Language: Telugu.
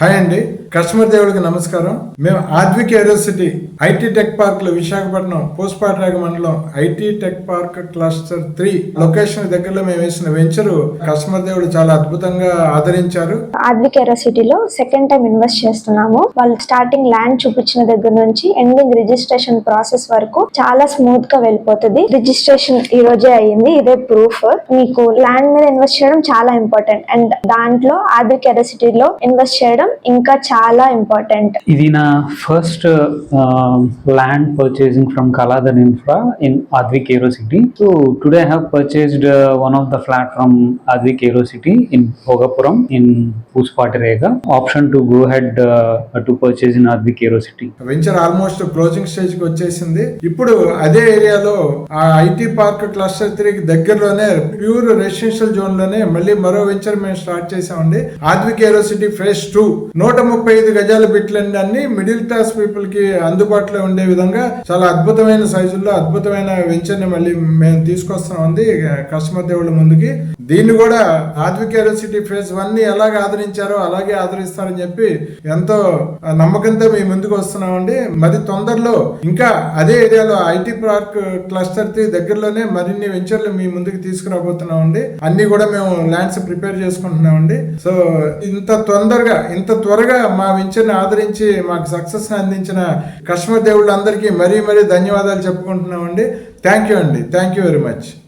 హాయ్ అండి, కస్టమర్ దేవుడికి నమస్కారం. మేము Advik Aerocity IT tech park లో విశాఖపట్నం పూసపాటిరేగ మండలం IT tech park cluster 3 location దగ్గరలో మేము వేసిన వెంచరు కస్టమర్ దేవుడు చాలా అద్భుతంగా ఆదరించారు. ఆద్విక్ ఏరోసిటీలో సెకండ్ టైం ఇన్వెస్ట్ చేస్తున్నాము. వాళ్ళు స్టార్టింగ్ ల్యాండ్ చూపించిన దగ్గర నుంచి ఎండింగ్ రిజిస్ట్రేషన్ ప్రాసెస్ వరకు చాలా స్మూత్ గా వెళ్ళిపోతుంది. రిజిస్ట్రేషన్ ఈ రోజే అయ్యింది, ఇదే ప్రూఫ్. మీకు ల్యాండ్ మీద ఇన్వెస్ట్ చేయడం చాలా ఇంపార్టెంట్ అండ్ దాంట్లో ఆద్విక్ ఏరోసిటీలో ఇన్వెస్ట్ చేయడం ఇంకా చాలా ఇంపార్టెంట్. ఇది నా first land purchasing from Kaladhar infra in Advik Aerocity. So today I have purchased one of the flat from Advik Aerocity in Bhogapuram in Puspatirega. Option to go ahead to purchase in Advik Aerocity. Venture almost closing stage కి వచ్చేసింది. ఇప్పుడు అదే ఏరియాలో ఆ ఐటీ పార్క్ క్లస్టర్ 3 కి దగ్గరలోనే ప్యూర్ రెసిడెన్షియల్ జోన్ లోనే మళ్ళీ మరో వెంచర్ మేము స్టార్ట్ చేసామండి. ఆద్విక్ ఏరోసిటీ ఫేజ్ 2 135 గజాల బిట్లండి. అన్ని మిడిల్ క్లాస్ పీపుల్ కి అందుబాటులో ఉండే విధంగా చాలా అద్భుతమైన సైజుల్లో అద్భుతమైన వెంచర్ ని మళ్ళీ మేము తీసుకొస్తున్నామండి కస్టమర్ దేవుళ్ళ ముందుకి. దీన్ని కూడా ఆద్విక్ ఏరోసిటీ ఫేజ్ 1 ని ఎలాగ ఆదరించారో అలాగే ఆదరిస్తారని చెప్పి ఎంతో నమ్మకంతో మీ ముందుకు వస్తున్నామండి. మరి తొందరలో ఇంకా అదే ఏరియాలో ఐటీ పార్క్ క్లస్టర్ 3 దగ్గరలోనే మరిన్ని వెంచర్లు మీ ముందుకు తీసుకురాబోతున్నామండి. అన్ని కూడా మేము ల్యాండ్స్ ప్రిపేర్ చేసుకుంటున్నామండి. సో ఇంత త్వరగా మా వెంచర్ని ఆదరించి మాకు సక్సెస్ అందించిన కస్టమర్ దేవుళ్ళందరికీ మరీ ధన్యవాదాలు చెప్పుకుంటున్నామండి. థ్యాంక్ యూ అండి, థ్యాంక్ యూ వెరీ మచ్.